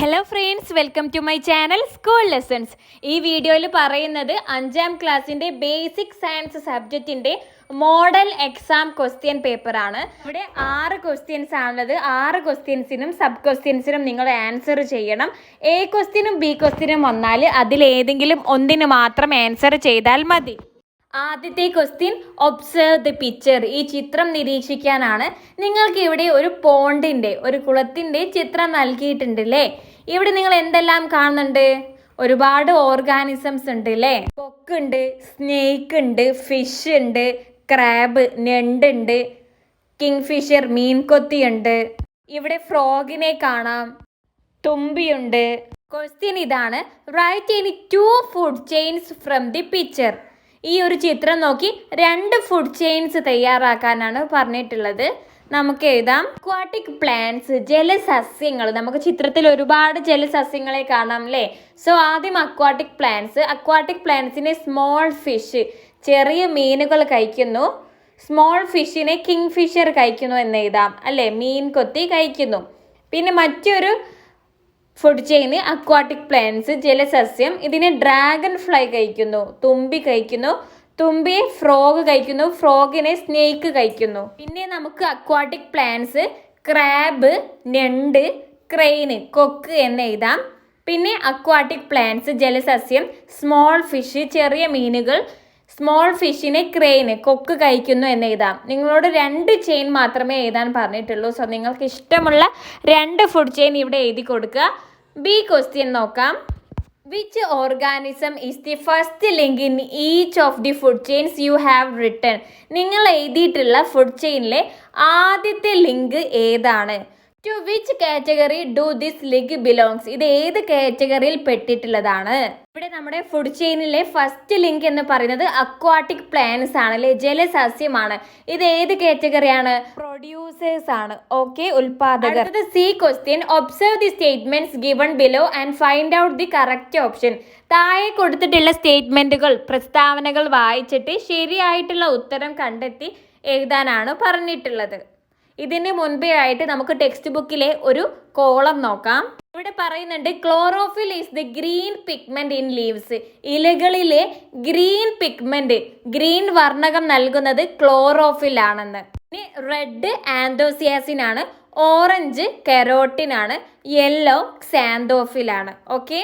Hello friends, welcome to my channel school lessons. ഈ വീഡിയോയിൽ പറയുന്നത് 5ാം ക്ലാസ്സിൻ്റെ ബേസിക് സയൻസ് സബ്ജക്റ്റിൻ്റെ മോഡൽ എക്സാം ക്വസ്റ്റ്യൻ പേപ്പറാണ്. ഇവിടെ 6 ക്വസ്റ്റ്യൻസ് ആണുള്ളത്. 6 ക്വസ്റ്റ്യൻസിനും സബ് ക്വസ്റ്റ്യൻസിനും നിങ്ങൾ ആൻസർ ചെയ്യണം. എ ക്വസ്റ്റ്യനും ബി ക്വസ്റ്റ്യനും വന്നാൽ അതിലേതെങ്കിലും ഒന്നിന് മാത്രം ആൻസർ ചെയ്താൽ മതി. ആദ്യത്തെ ക്വസ്റ്റ്യൻ, ഒബ്സർവ് ദി പിക്ചർ. ഈ ചിത്രം നിരീക്ഷിക്കാനാണ്. നിങ്ങൾക്ക് ഇവിടെ ഒരു പോണ്ടിൻ്റെ, ഒരു കുളത്തിൻ്റെ ചിത്രം നൽകിയിട്ടുണ്ട് അല്ലേ. ഇവിടെ നിങ്ങൾ എന്തെല്ലാം കാണുന്നുണ്ട്? ഒരുപാട് ഓർഗാനിസംസ് ഉണ്ട് അല്ലേ. കൊക്കുണ്ട്, സ്നേക്ക് ഉണ്ട്, ഫിഷ് ഉണ്ട്, ക്രാബ്, ഞണ്ട് ഉണ്ട്, കിങ് ഫിഷർ മീൻകൊത്തിയുണ്ട്. ഇവിടെ ഫ്രോഗിനെ കാണാം, തുമ്പിയുണ്ട്. ക്വസ്റ്റ്യൻ ഇതാണ്, write any 2 food chains from the picture. ഈ ഒരു ചിത്രം നോക്കി 2 ഫുഡ് ചെയിൻസ് തയ്യാറാക്കാനാണ് പറഞ്ഞിട്ടുള്ളത്. നമുക്ക് എഴുതാം. അക്വാട്ടിക് പ്ലാന്റ്സ്, ജലസസ്യങ്ങൾ. നമുക്ക് ചിത്രത്തിൽ ഒരുപാട് ജലസസ്യങ്ങളെ കാണാം അല്ലേ. സോ ആദ്യം അക്വാട്ടിക് പ്ലാന്റ്സ്. അക്വാട്ടിക് പ്ലാന്റ്സിനെ സ്മോൾ ഫിഷ്, ചെറിയ മീനുകൾ കഴിക്കുന്നു. സ്മോൾ ഫിഷിനെ കിങ് ഫിഷർ കഴിക്കുന്നു എന്ന് എഴുതാം അല്ലേ. മീൻ കൊത്തി കഴിക്കുന്നു. പിന്നെ മറ്റൊരു ഫുഡ് ചെയിന് അക്വാട്ടിക് പ്ലാന്റ്സ്, ജലസസ്യം. ഇതിനെ ഡ്രാഗൺ ഫ്ലൈ കഴിക്കുന്നു, തുമ്പി കഴിക്കുന്നു. തുമ്പിയെ ഫ്രോഗ് കഴിക്കുന്നു, ഫ്രോഗിനെ സ്നേക്ക് കഴിക്കുന്നു. പിന്നെ നമുക്ക് അക്വാട്ടിക് പ്ലാന്റ്സ് ക്രാബ്, ഞണ്ട്, ക്രെയിന്, കൊക്ക് എന്ന് എഴുതാം. പിന്നെ അക്വാട്ടിക് പ്ലാന്റ്സ് ജലസസ്യം, സ്മോൾ ഫിഷ്, ചെറിയ മീനുകൾ. സ്മോൾ ഫിഷിനെ ക്രെയിന്, കൊക്ക് കഴിക്കുന്നു എന്ന് എഴുതാം. നിങ്ങളോട് 2 ചെയിൻ മാത്രമേ എഴുതാൻ പറഞ്ഞിട്ടുള്ളൂ. സോ നിങ്ങൾക്ക് ഇഷ്ടമുള്ള 2 ഫുഡ് ചെയിൻ ഇവിടെ എഴുതി കൊടുക്കുക. ബി ക്വസ്റ്റ്യൻ നോക്കാം. Which organism is the first link in each of the food chains you have written. നിങ്ങൾ എഴുതിയിട്ടുള്ള ഫുഡ് ചെയിനിലെ ആദ്യത്തെ ലിങ്ക് ഏതാണ്? To which category do this link belongs. ഇത് ഏത് കാറ്റഗറിയിൽ പെട്ടിട്ടുള്ളതാണ്? ഇവിടെ നമ്മുടെ ഫുഡ് ചെയിനിലെ ഫസ്റ്റ് ലിങ്ക് എന്ന് പറയുന്നത് അക്വാട്ടിക് പ്ലാന്റ്സ് ആണ് അല്ലെ, ജലസസ്യമാണ്. ഇത് ഏത് കാറ്റഗറിയാണ്? പ്രൊഡ്യൂസേഴ്സ് ആണ്. ഓക്കെ, ഉൽപാദകർ. അടുത്തത് C question, observe the statements given below and find out the correct option. താഴെ കൊടുത്തിട്ടുള്ള സ്റ്റേറ്റ്മെന്റുകൾ, പ്രസ്താവനകൾ വായിച്ചിട്ട് ശരിയായിട്ടുള്ള ഉത്തരം കണ്ടെത്തി എഴുതാനാണ് പറഞ്ഞിട്ടുള്ളത്. ഇതിന് മുൻപേ ആയിട്ട് നമുക്ക് ടെക്സ്റ്റ് ബുക്കിലെ ഒരു കോളം നോക്കാം. ഇവിടെ പറയുന്നുണ്ട്, chlorophyll is the green pigment in leaves. ഇലകളിലെ ഗ്രീൻ പിഗ്മെന്റ്, ഗ്രീൻ വർണ്ണകം നൽകുന്നത് ക്ലോറോഫിൽ ആണെന്ന്. ഇനി റെഡ് ആന്തോസിയാസിൻ ആണ്, ഓറഞ്ച് കെരോട്ടിൻ ആണ്, യെല്ലോ ക്സാന്തോഫിൽ ആണ്. ഓക്കെ,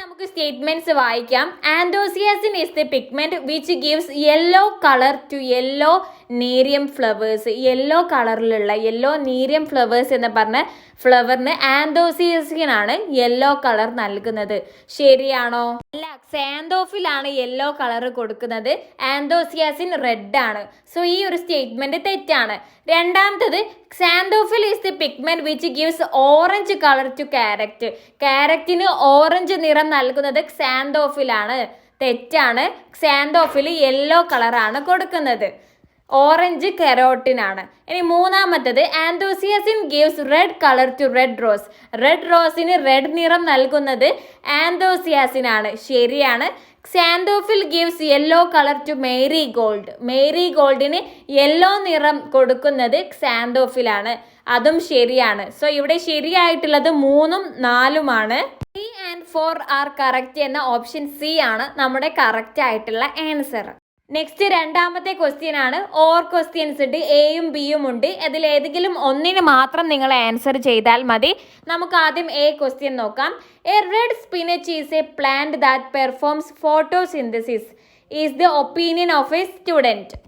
നമുക്ക് സ്റ്റേറ്റ്മെന്റ്സ് വായിക്കാം. Anthocyanin is the pigment which gives yellow colour to yellow nerium flowers. Yellow കളറിലുള്ള, യെല്ലോ നീരിയം ഫ്ലവേഴ്സ് എന്ന് പറഞ്ഞ ഫ്ലവറിന് ആന്തോസിയാസിൻ ആണ് യെല്ലോ കളർ നൽകുന്നത്. ശരിയാണോ? അല്ല, ക്സാന്തോഫിൽ ആണ് യെല്ലോ കളർ കൊടുക്കുന്നത്, ആന്തോസിയാസിൻ റെഡ് ആണ്. സോ ഈ ഒരു സ്റ്റേറ്റ്മെന്റ് തെറ്റാണ്. രണ്ടാമത്തത്, xanthophyll is the pigment which gives orange colour to carrot. ക്യാരറ്റിന് ഓറഞ്ച് നിറം നൽകുന്നത് ക്സാന്തോഫിൽ ആണ്. തെറ്റാണ്. ക്സാന്തോഫിൽ യെല്ലോ കളറാണ് കൊടുക്കുന്നത്, ഓറഞ്ച് കെരോട്ടിൻ ആണ്. ഇനി മൂന്നാമത്തത്, anthocyanin gives red colour to red rose. Red റോസിന് റെഡ് നിറം നൽകുന്നത് ആന്തോസിയാസിൻ ആണ്. ശരിയാണ്. Xanthophyll gives yellow colour to marigold. മേരി ഗോൾഡിന് യെല്ലോ നിറം കൊടുക്കുന്നത് ക്സാന്തോഫിൽ ആണ്. അതും ശരിയാണ്. സോ ഇവിടെ ശരിയായിട്ടുള്ളത് 3ഉം 4ഉമാണ്. 3 and 4 ആർ കറക്റ്റ് എന്ന ഓപ്ഷൻ സി ആണ് നമ്മുടെ കറക്റ്റ് ആയിട്ടുള്ള ആൻസർ. നെക്സ്റ്റ് രണ്ടാമത്തെ ക്വസ്റ്റ്യൻ ആണ്. ഓർ ക്വസ്റ്റ്യൻസ് ഉണ്ട്, എയും ബിയും ഉണ്ട്. അതിൽ ഏതെങ്കിലും ഒന്നിന് മാത്രം നിങ്ങൾ ആൻസർ ചെയ്താൽ മതി. നമുക്ക് ആദ്യം എ ക്വസ്റ്റ്യൻ നോക്കാം. A red spinach is A plant that performs photosynthesis is the opinion of A student.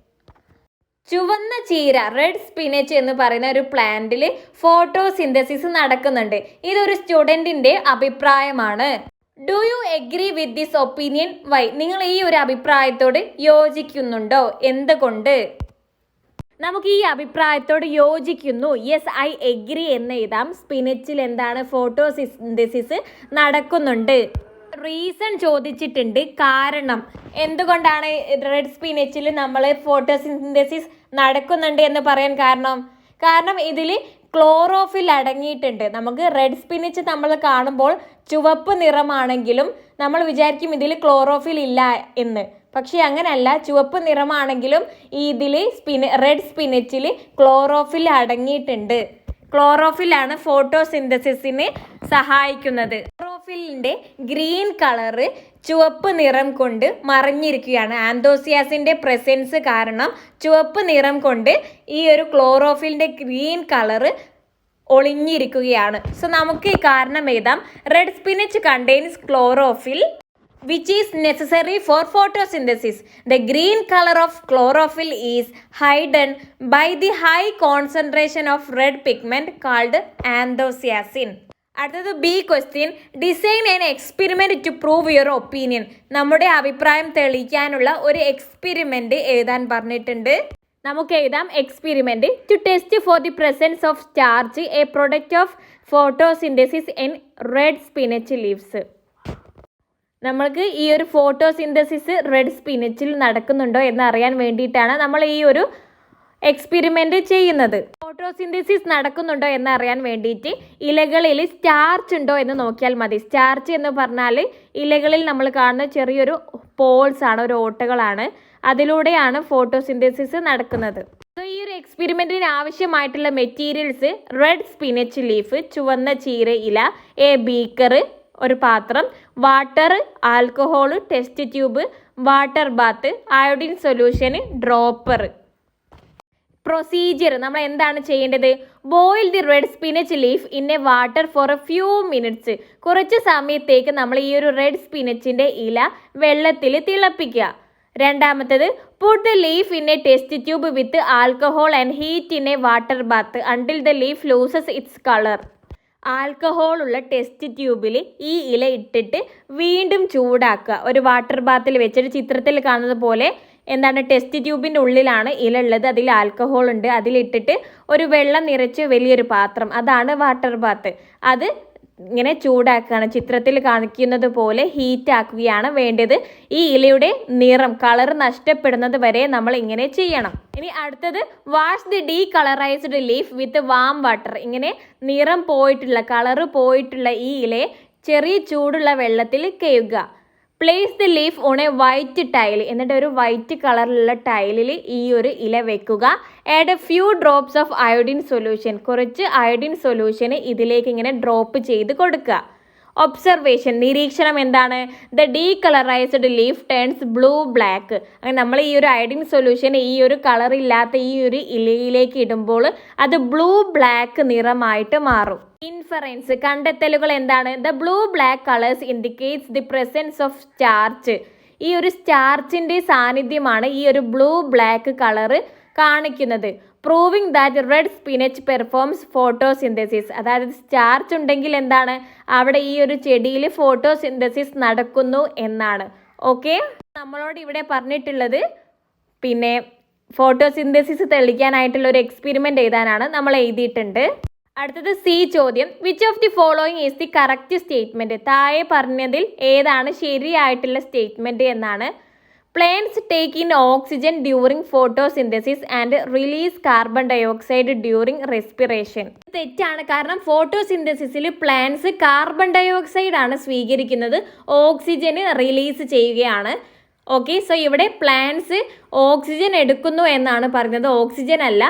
ചുവന്ന ചീര, റെഡ് സ്പിനച്ച് എന്ന് പറയുന്ന ഒരു പ്ലാന്റിൽ ഫോട്ടോസിന്തസിസ് നടക്കുന്നുണ്ട്. ഇതൊരു സ്റ്റുഡൻറ്റിൻ്റെ അഭിപ്രായമാണ്. Do you agree with this opinion? Why? നിങ്ങൾ ഈ ഒരു അഭിപ്രായത്തോട് യോജിക്കുന്നുണ്ടോ? എന്തുകൊണ്ട്? നമുക്ക് ഈ അഭിപ്രായത്തോട് യോജിക്കുന്നു. യെസ്, ഐ എഗ്രി എന്ന് എഴുതാം. സ്പിനച്ചിൽ എന്താണ്? ഫോട്ടോസിന്തസിസ് നടക്കുന്നുണ്ട്. റീസൺ ചോദിച്ചിട്ടുണ്ട്, കാരണം. എന്തുകൊണ്ടാണ് റെഡ് സ്പിനച്ചിൽ നമ്മൾ ഫോട്ടോസിന്തസിസ് നടക്കുന്നുണ്ട് എന്ന് പറയാൻ കാരണം ഇതിൽ ക്ലോറോഫിൽ അടങ്ങിയിട്ടുണ്ട്. നമുക്ക് റെഡ് സ്പിനച്ച് നമ്മൾ കാണുമ്പോൾ ചുവപ്പ് നിറമാണെങ്കിലും നമ്മൾ വിചാരിക്കും ഇതിൽ ക്ലോറോഫിൽ ഇല്ല എന്ന്. പക്ഷെ അങ്ങനെയല്ല, ചുവപ്പ് നിറമാണെങ്കിലും ഇതിൽ റെഡ് സ്പിനച്ചിൽ ക്ലോറോഫിൽ അടങ്ങിയിട്ടുണ്ട്. ക്ലോറോഫിലാണ് ഫോട്ടോസിന്തസിസിന് സഹായിക്കുന്നത്. ക്ലോറോഫിലിൻ്റെ ഗ്രീൻ കളറ് ചുവപ്പ് നിറം കൊണ്ട് മറിഞ്ഞിരിക്കുകയാണ്. ആന്തോസിയാസിൻ്റെ പ്രസൻസ് കാരണം ചുവപ്പ് നിറം കൊണ്ട് ഈ ഒരു ക്ലോറോഫിലിൻ്റെ ഗ്രീൻ കളറ് ഒളിഞ്ഞിരിക്കുകയാണ്. സോ നമുക്ക് ഈ കാരണം എഴുതാം. Red spinach contains chlorophyll which is necessary for photosynthesis. The green color of chlorophyll is hidden by the high concentration of red pigment called anthocyanin. അടുത്തത് B question. Design an experiment to prove your opinion. നമ്മുടെ അഭിപ്രായം തെളിയിക്കാനുള്ള ഒരു experiment എഴുതാൻ പറഞ്ഞിട്ടുണ്ട്. നമുക്ക് എഴുതാം experiment. To test for the presence of starch, a product of photosynthesis in red spinach leaves. നമ്മൾക്ക് ഈ ഒരു ഫോട്ടോസിന്തസിസ് റെഡ് സ്പിനച്ചിൽ നടക്കുന്നുണ്ടോ എന്ന് അറിയാൻ വേണ്ടിയിട്ടാണ് നമ്മൾ ഈ ഒരു എക്സ്പെരിമെന്റ് ചെയ്യുന്നത്. ഫോട്ടോസിന്തസിസ് നടക്കുന്നുണ്ടോ എന്ന് അറിയാൻ വേണ്ടിയിട്ട് ഇലകളിൽ സ്റ്റാർച്ച് ഉണ്ടോ എന്ന് നോക്കിയാൽ മതി. സ്റ്റാർച്ച് എന്ന് പറഞ്ഞാൽ ഇലകളിൽ നമ്മൾ കാണുന്ന ചെറിയൊരു പോൾസ് ആണ്, ഒരു ഓട്ടകളാണ്. അതിലൂടെയാണ് ഫോട്ടോസിന്തസിസ് നടക്കുന്നത്. സോ ഈ ഒരു എക്സ്പെരിമെന്റിന് ആവശ്യമായിട്ടുള്ള മെറ്റീരിയൽസ് റെഡ് സ്പിനച്ച് ലീഫ്, ചുവന്ന ചീര ഇല, എ ബീക്കർ ഒരു പാത്രം, water, alcohol, test tube, water bath, iodine solution, dropper. Procedure നമ്മൾ എന്താണ് ചെയ്യേണ്ടത്? Boil the red spinach leaf in a water for a few minutes. കുറച്ച് സമയത്തേക്ക് നമ്മൾ ഈ ഒരു റെഡ് സ്പിനച്ചിൻ്റെ ഇല വെള്ളത്തിൽ തിളപ്പിക്കുക. രണ്ടാമത്തേത് put the leaf in A test tube with alcohol and heat in a water bath until the leaf loses its colour. Alcohol ഉള്ള ടെസ്റ്റ് ട്യൂബിൽ ഈ ഇല ഇട്ടിട്ട് വീണ്ടും ചൂടാക്കുക. ഒരു വാട്ടർ ബാത്തിൽ വെച്ചിട്ട് ചിത്രത്തിൽ കാണുന്നത് പോലെ എന്താണ് ടെസ്റ്റ് ട്യൂബിൻ്റെ ഉള്ളിലാണ് ഇല ഉള്ളത്, അതിൽ ആൽക്കഹോൾ ഉണ്ട്. അതിലിട്ടിട്ട് ഒരു വെള്ളം നിറച്ച് വലിയൊരു പാത്രം, അതാണ് വാട്ടർ ബാത്ത്. അത് ഇങ്ങനെ ചൂടാക്കുകയാണ്. ചിത്രത്തിൽ കാണിക്കുന്നത് പോലെ ഹീറ്റ് ആക്കുകയാണ് വേണ്ടത്. ഈ ഇലയുടെ നിറം കളർ നഷ്ടപ്പെടുന്നത് വരെ നമ്മൾ ഇങ്ങനെ ചെയ്യണം. ഇനി അടുത്തത് wash the decolourised leaf with warm water. ഇങ്ങനെ നിറം പോയിട്ടുള്ള കളറ് പോയിട്ടുള്ള ഈ ഇലയെ ചെറിയ ചൂടുള്ള വെള്ളത്തിൽ കഴുകുക. Place the leaf on a white tile. എന്നിട്ട് ഒരു വൈറ്റ് കളറിലുള്ള ടൈലിൽ ഈ ഒരു ഇല വെക്കുക. Add a few drops of iodine solution. കുറച്ച് അയോഡിൻ സൊല്യൂഷന് ഇതിലേക്ക് ഇങ്ങനെ ഡ്രോപ്പ് ചെയ്ത് കൊടുക്കുക. ഒബ്സർവേഷൻ, നിരീക്ഷണം എന്താണ്? The decolourised leaf turns blue black. അങ്ങനെ നമ്മൾ ഈ ഒരു അയോഡിൻ സൊല്യൂഷൻ ഈ ഒരു കളറില്ലാത്ത ഈ ഒരു ഇലയിലേക്ക് ഇടുമ്പോൾ അത് ബ്ലൂ ബ്ലാക്ക് നിറമായിട്ട് മാറും. ഇൻഫറൻസ്, കണ്ടെത്തലുകൾ എന്താണ്? The blue black colours indicates the presence of starch. ഈ ഒരു സ്റ്റാർച്ചിൻ്റെ സാന്നിധ്യമാണ് ഈ ഒരു ബ്ലൂ ബ്ലാക്ക് കളറ് കാണിക്കുന്നത്. Proving that red spinach performs photosynthesis. അതായത് സ്റ്റാർച്ച് ഉണ്ടെങ്കിൽ എന്താണ് അവിടെ ഈ ഒരു ചെടിയിൽ ഫോട്ടോസിന്തസിസ് നടക്കുന്നു എന്നാണ്. ഓക്കെ, നമ്മളോട് ഇവിടെ പറഞ്ഞിട്ടുള്ളത് പിന്നെ ഫോട്ടോസിന്തസിസ് തെളിയിക്കാനായിട്ടുള്ള ഒരു എക്സ്പെരിമെൻ്റ് എഴുതാനാണ്. നമ്മൾ എഴുതിയിട്ടുണ്ട്. അടുത്തത് സി ചോദ്യം. Which of the following is the correct statement? താഴെ പറഞ്ഞതിൽ ഏതാണ് ശരിയായിട്ടുള്ള സ്റ്റേറ്റ്മെൻറ്റ് എന്നാണ്. Plants take in oxygen during photosynthesis and release carbon dioxide during respiration. തെറ്റാണ്. കാരണം ഫോട്ടോസിന്തസിസിൽ പ്ലാന്റ്സ് കാർബൺ ഡയോക്സൈഡ് ആണ് സ്വീകരിക്കുന്നത്, ഓക്സിജന് റിലീസ് ചെയ്യുകയാണ്. ഓക്കെ, സോ ഇവിടെ പ്ലാന്റ്സ് ഓക്സിജൻ എടുക്കുന്നു എന്നാണ് പറയുന്നത്. ഓക്സിജൻ അല്ല,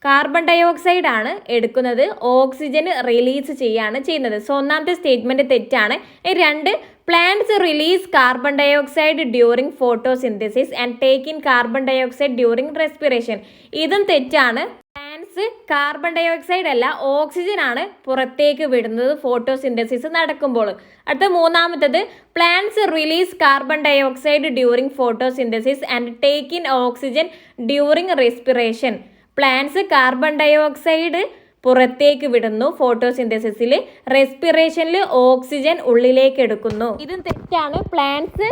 കാർബൺ ഡയോക്സൈഡ് ആണ് എടുക്കുന്നത്, ഓക്സിജൻ റിലീസ് ചെയ്യാണ് ചെയ്യുന്നത്. സോ ഒന്നാമത്തെ സ്റ്റേറ്റ്മെൻറ്റ് തെറ്റാണ്. രണ്ട്, plants release carbon dioxide during photosynthesis and take in carbon dioxide during respiration. ഇതും തെറ്റാണ്. പ്ലാന്റ്സ് കാർബൺ ഡയോക്സൈഡ് അല്ല, ഓക്സിജൻ ആണ് പുറത്തേക്ക് വിടുന്നത് ഫോട്ടോസിന്തസിസ് നടക്കുമ്പോൾ. അടുത്ത മൂന്നാമത്തത്, plants release carbon dioxide during photosynthesis and take in oxygen during respiration. Plants carbon dioxide പുറത്തേക്ക് വിടുന്നു ഫോട്ടോസിന്തസിസിൽ, റെസ്പിറേഷനിൽ ഓക്സിജൻ ഉള്ളിലേക്ക് എടുക്കുന്നു. ഇതും തെറ്റാണ്. പ്ലാന്റ്സ്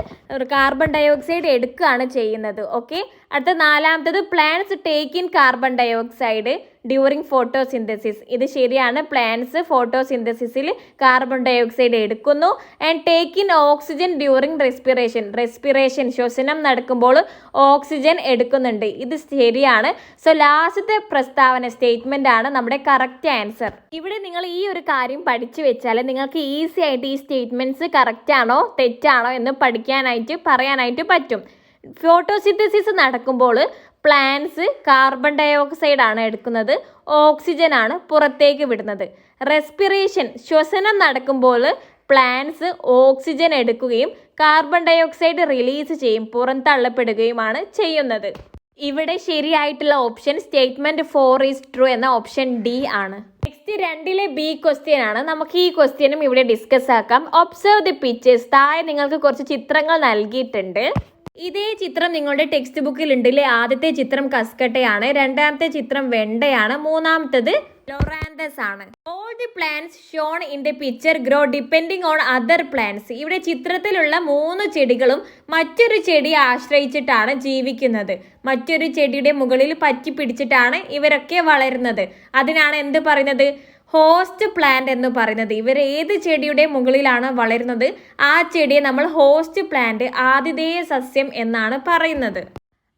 കാർബൺ ഡയോക്സൈഡ് എടുക്കുകയാണ് ചെയ്യുന്നത്. ഓക്കെ, അടുത്ത നാലാമത്തത്, plants take in carbon dioxide during photosynthesis. ഇത് ശരിയാണ്. പ്ലാന്റ്സ് ഫോട്ടോസിന്തസിസിൽ കാർബൺ ഡയോക്സൈഡ് എടുക്കുന്നു and take in oxygen during respiration. Respiration ശ്വസനം നടക്കുമ്പോൾ ഓക്സിജൻ എടുക്കുന്നുണ്ട്. ഇത് ശരിയാണ്. സോ ലാസ്റ്റത്തെ പ്രസ്താവന സ്റ്റേറ്റ്മെന്റ് ആണ് നമ്മുടെ കറക്റ്റ് ആൻസർ. ഇവിടെ നിങ്ങൾ ഈ ഒരു കാര്യം പഠിച്ചു വെച്ചാൽ നിങ്ങൾക്ക് ഈസി ആയിട്ട് ഈ സ്റ്റേറ്റ്മെന്റ്സ് കറക്റ്റ് ആണോ തെറ്റാണോ എന്ന് പറയാനായിട്ട് പറ്റും. ഫോട്ടോസിന്തസിസ് നടക്കുമ്പോൾ പ്ലാന്റ്സ് കാർബൺ ഡയോക്സൈഡ് ആണ് എടുക്കുന്നത്, ഓക്സിജൻ ആണ് പുറത്തേക്ക് വിടുന്നത്. റെസ്പിറേഷൻ ശ്വസനം നടക്കുമ്പോൾ പ്ലാന്റ്സ് ഓക്സിജൻ എടുക്കുകയും കാർബൺ ഡയോക്സൈഡ് റിലീസ് ചെയ്യും, പുറന്തള്ളപ്പെടുകയുമാണ് ചെയ്യുന്നത്. ഇവിടെ ശരിയായിട്ടുള്ള ഓപ്ഷൻ സ്റ്റേറ്റ്മെന്റ് 4 ഈസ് ട്രൂ എന്ന ഓപ്ഷൻ ഡി ആണ്. നെക്സ്റ്റ് 2ലെ ബി ക്വസ്റ്റ്യൻ ആണ്. നമുക്ക് ഈ ക്വസ്റ്റ്യനും ഇവിടെ ഡിസ്കസ് ആക്കാം. Observe the pictures. താഴെ നിങ്ങൾക്ക് കുറച്ച് ചിത്രങ്ങൾ നൽകിയിട്ടുണ്ട്. ഇതേ ചിത്രം നിങ്ങളുടെ ടെക്സ്റ്റ് ബുക്കിൽ ഉണ്ടല്ലേ. ആദ്യത്തെ ചിത്രം കസ്കട്ടയാണ്, രണ്ടാമത്തെ ചിത്രം വെണ്ടയാണ്, മൂന്നാമത്തത് ലൊറാന്തസ് ആണ്. All the plants shown in the picture grow depending on other plants. ഇവിടെ ചിത്രത്തിലുള്ള 3 ചെടികളും മറ്റൊരു ചെടിയെ ആശ്രയിച്ചിട്ടാണ് ജീവിക്കുന്നത്. മറ്റൊരു ചെടിയുടെ മുകളിൽ പറ്റി പിടിച്ചിട്ടാണ് ഇവരൊക്കെ വളരുന്നത്. അതിനാണ് എന്ത് പറയുന്നത്? ഹോസ്റ്റ് പ്ലാന്റ് എന്ന് പറയുന്നത്. ഇവർ ഏത് ചെടിയുടെ മുകളിലാണ് വളരുന്നത് ആ ചെടിയെ നമ്മൾ ഹോസ്റ്റ് പ്ലാന്റ്, ആതിഥേയ സസ്യം എന്നാണ് പറയുന്നത്.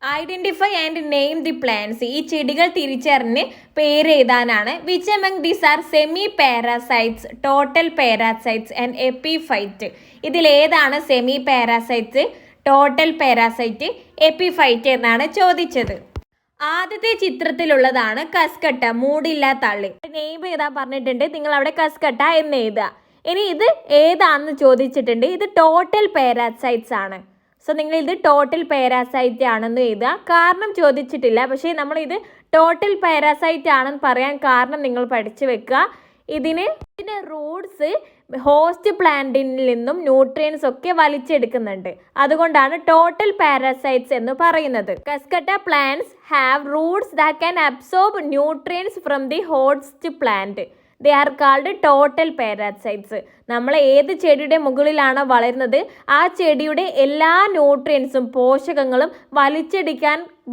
Identify and name the plants. ഈ ചെടികൾ തിരിച്ചറിഞ്ഞ് പേര് എഴുതാനാണ്. Which among these are semi parasites, total parasites and epiphyte. ഇതിലേതാണ് semi parasites, total parasite, epiphyte എന്നാണ് ചോദിച്ചത്. ആദ്യത്തെ ചിത്രത്തിലുള്ളതാണ് കസ്കട്ട, മൂടില്ലാത്ത തള്ളി. നെയിം എഴുതാൻ പറഞ്ഞിട്ടുണ്ട്, നിങ്ങൾ അവിടെ കസ്കട്ട എന്ന് എഴുതുക. ഇനി ഇത് ഏതാണെന്ന് ചോദിച്ചിട്ടുണ്ട്. ഇത് ടോട്ടൽ പാരാസൈറ്റ്സ് ആണ്. സോ നിങ്ങൾ ഇത് ടോട്ടൽ പാരാസൈറ്റ് ആണെന്ന് എഴുതുക. കാരണം ചോദിച്ചിട്ടില്ല, പക്ഷേ നമ്മളിത് ടോട്ടൽ പാരാസൈറ്റ് ആണെന്ന് പറയാൻ കാരണം നിങ്ങൾ പഠിച്ചു വെക്കുക. ഇതിന്റെ റൂട്ട്സ് ഹോസ്റ്റ് പ്ലാന്റിൽ നിന്നും ന്യൂട്രിയൻസ് ഒക്കെ വലിച്ചെടുക്കുന്നുണ്ട്. അതുകൊണ്ടാണ് ടോട്ടൽ പാരാസൈറ്റ്സ് എന്ന് പറയുന്നത്. Cuscuta plants have roots that can absorb nutrients from the host plant. They are called total parasites. നമ്മൾ ഏത് ചെടിയുടെ മുകളിലാണോ വളരുന്നത് ആ ചെടിയുടെ എല്ലാ ന്യൂട്രിയൻസും, പോഷകങ്ങളും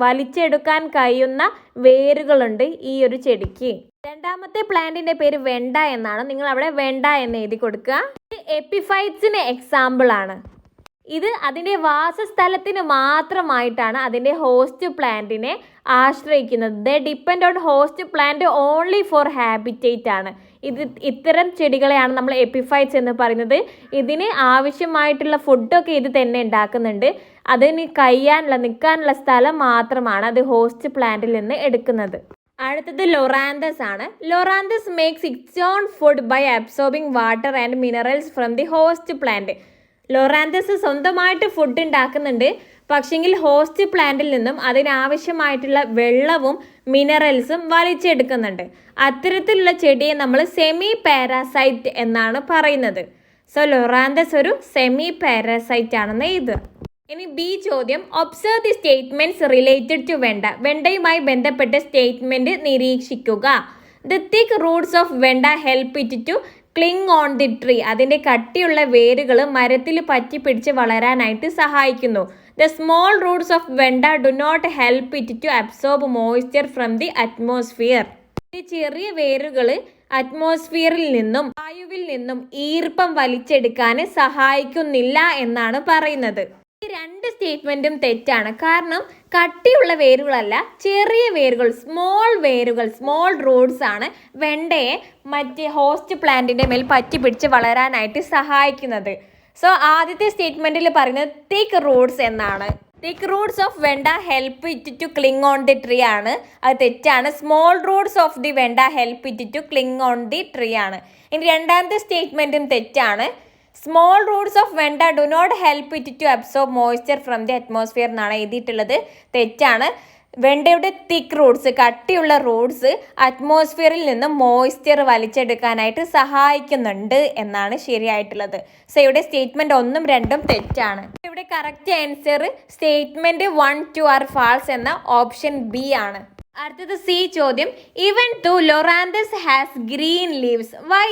വലിച്ചെടുക്കാൻ കഴിയുന്ന വേരുകളുണ്ട് ഈ ഒരു ചെടിക്ക്. രണ്ടാമത്തെ പ്ലാന്റിന്റെ പേര് വെണ്ട എന്നാണ്. നിങ്ങൾ അവിടെ വെണ്ട എന്ന് എഴുതി കൊടുക്കുക. എപ്പിഫൈറ്റ്സിന് എക്സാമ്പിൾ ആണ്. ഇത് അതിൻ്റെ വാസസ്ഥലത്തിന് മാത്രമായിട്ടാണ് അതിൻ്റെ ഹോസ്റ്റ് പ്ലാന്റിനെ ആശ്രയിക്കുന്നത്. They depend on host plant only for habitat ആണ്. ഇത്തരം ചെടികളെയാണ് നമ്മൾ എപ്പിഫൈറ്റ്സ് എന്ന് പറയുന്നത്. ഇതിന് ആവശ്യമായിട്ടുള്ള ഫുഡൊക്കെ ഇത് തന്നെ ഉണ്ടാക്കുന്നുണ്ട്. അതിന് നിൽക്കാനുള്ള സ്ഥലം മാത്രമാണ് അത് ഹോസ്റ്റ് പ്ലാന്റിൽ നിന്ന് എടുക്കുന്നത്. അടുത്തത് ലൊറാന്തസ് ആണ്. Loranthus makes its own food by absorbing water and minerals from the host plant. Loranthus സ്വന്തമായിട്ട് ഫുഡ് ഉണ്ടാക്കുന്നുണ്ട്, പക്ഷെങ്കിൽ ഹോസ്റ്റ് പ്ലാന്റിൽ നിന്നും അതിനാവശ്യമായിട്ടുള്ള വെള്ളവും മിനറൽസും വലിച്ചെടുക്കുന്നുണ്ട്. അത്തരത്തിലുള്ള ചെടിയെ നമ്മൾ സെമി പാരാസൈറ്റ് എന്നാണ് പറയുന്നത്. സോ ലൊറാന്തസ് ഒരു സെമി പാരാസൈറ്റ് ആണെന്ന് ഇത്. ഇനി ബി ചോദ്യം, observe the statements related to വെണ്ട. വെണ്ടയുമായി ബന്ധപ്പെട്ട സ്റ്റേറ്റ്മെന്റ് നിരീക്ഷിക്കുക. ദി തിക്ക് റൂട്ട്സ് ഓഫ് വെണ്ട help it to cling on the tree. അതിൻ്റെ കട്ടിയുള്ള വേരുകൾ മരത്തിൽ പറ്റി പിടിച്ച് വളരാനായിട്ട് സഹായിക്കുന്നു. ദ സ്മോൾ റൂട്ട്സ് ഓഫ് വെണ്ട do not help it to absorb moisture from the atmosphere. ചെറിയ വേരുകൾ അറ്റ്മോസ്ഫിയറിൽ നിന്നും വായുവിൽ നിന്നും ഈർപ്പം വലിച്ചെടുക്കാൻ സഹായിക്കുന്നില്ല എന്നാണ് പറയുന്നത്. ഈ 2 സ്റ്റേറ്റ്മെന്റും തെറ്റാണ്. കാരണം കട്ടിയുള്ള വേരുകളല്ല, ചെറിയ വേരുകൾ, സ്മോൾ റൂട്ട്സ് ആണ് വെണ്ടയെ മറ്റേ ഹോസ്റ്റ് പ്ലാന്റിന്റെ മേൽ പറ്റി പിടിച്ച് വളരാനായിട്ട് സഹായിക്കുന്നത്. സോ ആദ്യത്തെ സ്റ്റേറ്റ്മെന്റിൽ പറയുന്നത് തിക്ക് റൂട്ട്സ് എന്നാണ്. തിക്ക് റൂട്ട്സ് ഓഫ് വെണ്ട help it to cling on the tree ആണ്. അത് തെറ്റാണ്. സ്മോൾ റൂട്ട്സ് ഓഫ് ദി വെണ്ട help it to cling on the tree ആണ്. ഇനി രണ്ടാമത്തെ സ്റ്റേറ്റ്മെന്റും തെറ്റാണ്. സ്മോൾ റൂട്ട്സ് ഓഫ് വെണ്ട do not help it to absorb moisture from the atmosphere എന്നാണ് എഴുതിയിട്ടുള്ളത്. തെറ്റാണ്. വെണ്ടയുടെ തിക്ക് റൂട്ട്സ്, കട്ടിയുള്ള റൂട്ട്സ് അറ്റ്മോസ്ഫിയറിൽ നിന്ന് മോയ്സ്ചർ വലിച്ചെടുക്കാനായിട്ട് സഹായിക്കുന്നുണ്ട് എന്നാണ് ശരിയായിട്ടുള്ളത്. സോ ഇവിടെ സ്റ്റേറ്റ്മെന്റ് 1ഉം 2ഉം തെറ്റാണ്. ഇവിടെ correct answer statement 1, 2 are false എന്ന ഓപ്ഷൻ ബി ആണ്. അടുത്തത് സി ചോദ്യം, even though Loranthus has green leaves why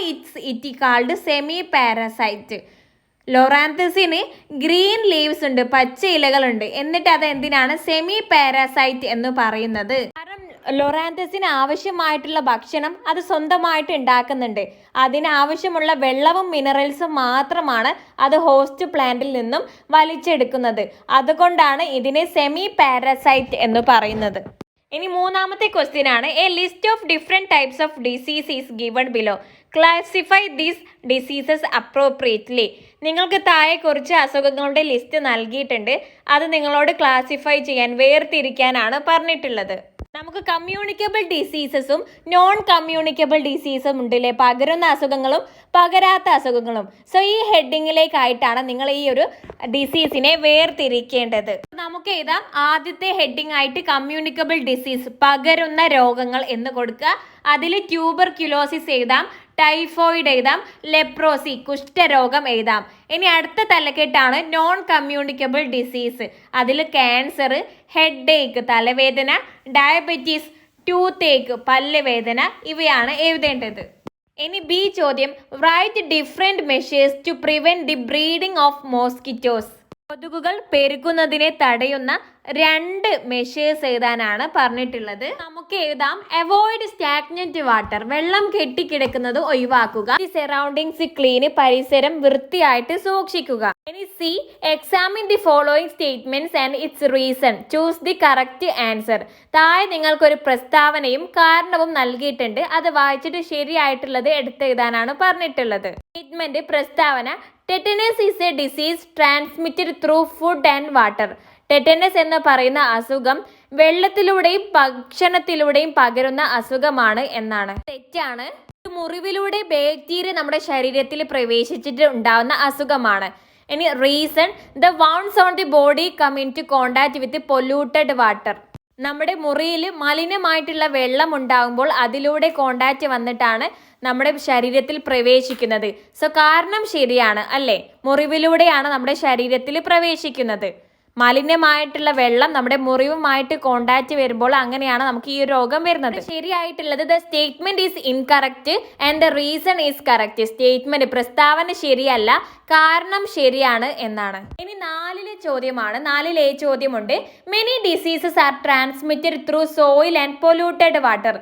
it called semi parasite. ലൊറാന്തസിന് ഗ്രീൻ ലീവ്സ് ഉണ്ട്, പച്ച ഇലകളുണ്ട്, എന്നിട്ട് അത് എന്തിനാണ് സെമി പാരാസൈറ്റ് എന്ന് പറയുന്നത്? കാരണം ലൊറാന്തസിന് ആവശ്യമായിട്ടുള്ള ഭക്ഷണം അത് സ്വന്തമായിട്ട് ഉണ്ടാക്കുന്നുണ്ട്. അതിനാവശ്യമുള്ള വെള്ളവും മിനറൽസും മാത്രമാണ് അത് ഹോസ്റ്റ് പ്ലാന്റിൽ നിന്നും വലിച്ചെടുക്കുന്നത്. അതുകൊണ്ടാണ് ഇതിനെ സെമി പാരാസൈറ്റ് എന്ന് പറയുന്നത്. ഇനി മൂന്നാമത്തെ ക്വസ്റ്റ്യൻ ആണ്, A list of different types of disease is given below. Classify these diseases appropriately. നിങ്ങൾക്ക് താഴെ കുറച്ച് അസുഖങ്ങളുടെ ലിസ്റ്റ് നൽകിയിട്ടുണ്ട്. അത് നിങ്ങളോട് ക്ലാസിഫൈ ചെയ്യാൻ, വേർതിരിക്കാനാണ് പറഞ്ഞിട്ടുള്ളത്. നമുക്ക് കമ്മ്യൂണിക്കബിൾ ഡിസീസസും നോൺ കമ്മ്യൂണിക്കബിൾ ഡിസീസും ഉണ്ടല്ലേ, പകരുന്ന അസുഖങ്ങളും പകരാത്ത അസുഖങ്ങളും. സോ ഈ ഹെഡിങ്ങിലേക്കായിട്ടാണ് നിങ്ങൾ ഈ ഒരു ഡിസീസിനെ വേർതിരിക്കേണ്ടത്. നമുക്ക് എഴുതാം, ആദ്യത്തെ ഹെഡിങ് ആയിട്ട് കമ്മ്യൂണിക്കബിൾ ഡിസീസ്, പകരുന്ന രോഗങ്ങൾ എന്ന് കൊടുക്കുക. അതിൽ ട്യൂബർക്യുലോസിസ് എഴുതാം, ടൈഫോയിഡ് എഴുതാം, ലെപ്രോസി കുഷ്ഠരോഗം എഴുതാം. ഇനി അടുത്ത തലക്കെട്ടാണ് നോൺ കമ്മ്യൂണിക്കബിൾ ഡിസീസ്. അതിൽ ക്യാൻസർ, ഹെഡ് ഏക്ക് തലവേദന, ഡയബറ്റീസ്, ടൂത്ത് ഏക്ക് പല്ലുവേദന, ഇവയാണ് എഴുതേണ്ടത്. ഇനി ബി ചോദ്യം, write different measures to prevent the breeding of mosquitoes. കൊതുകുകൾ പെരുകുന്നതിനെ തടയുന്ന 2 മെഷേഴ്സ് എഴുതാനാണ് പറഞ്ഞിട്ടുള്ളത്. നമുക്ക് എഴുതാം, അവോയ്ഡ് സ്റ്റാഗ്നന്റ് വാട്ടർ, വെള്ളം കെട്ടിക്കിടക്കുന്നത് ഒഴിവാക്കുക. സറൗണ്ടിങ്സ് ക്ലീൻ, പരിസരം വൃത്തിയായിട്ട് സൂക്ഷിക്കുക. ഇനി C, examine the following statements and its reason, choose the correct answer. താഴെ നിങ്ങൾക്കൊരു പ്രസ്താവനയും കാരണവും നൽകിയിട്ടുണ്ട്. അത് വായിച്ചിട്ട് ശരിയായിട്ടുള്ളത് എടുത്തെഴുതാനാണ് പറഞ്ഞിട്ടുള്ളത്. സ്റ്റേറ്റ്മെന്റ്, പ്രസ്താവന, tetanus is A disease transmitted through food and water. Tetanus എന്ന് പറയുന്ന അസുഖം വെള്ളത്തിലൂടെയും ഭക്ഷണത്തിലൂടെയും പകരുന്ന അസുഖമാണ് എന്നാണ്. തെറ്റാണ്. മുറിവിലൂടെ ബാക്ടീരിയ നമ്മുടെ ശരീരത്തിൽ പ്രവേശിച്ചിട്ട് ഉണ്ടാവുന്ന അസുഖമാണ്. ഇനി reason, the wounds on the body come in to contact with polluted water. നമ്മുടെ മുറിയിൽ മലിനമായിട്ടുള്ള വെള്ളം ഉണ്ടാകുമ്പോൾ അതിലൂടെ കോണ്ടാക്ട് വന്നിട്ടാണ് നമ്മുടെ ശരീരത്തിൽ പ്രവേശിക്കുന്നത്. സോ കാരണം ശരിയാണ് അല്ലേ, മുറിവിലൂടെയാണ് നമ്മുടെ ശരീരത്തിൽ പ്രവേശിക്കുന്നത്. മലിനമായിട്ടുള്ള വെള്ളം നമ്മുടെ മുറിവുമായിട്ട് കോണ്ടാക്ട് വരുമ്പോൾ അങ്ങനെയാണ് നമുക്ക് ഈ രോഗം വരുന്നത്. ശരിയായിട്ടുള്ളത്, the statement is incorrect and the reason is correct. Statement, പ്രസ്താവന ശരിയല്ല, കാരണം ശരിയാണ് എന്നാണ്. ഇനി 4 ചോദ്യമാണ്. 4 ചോദ്യമുണ്ട്. Many diseases are transmitted through soil and polluted water.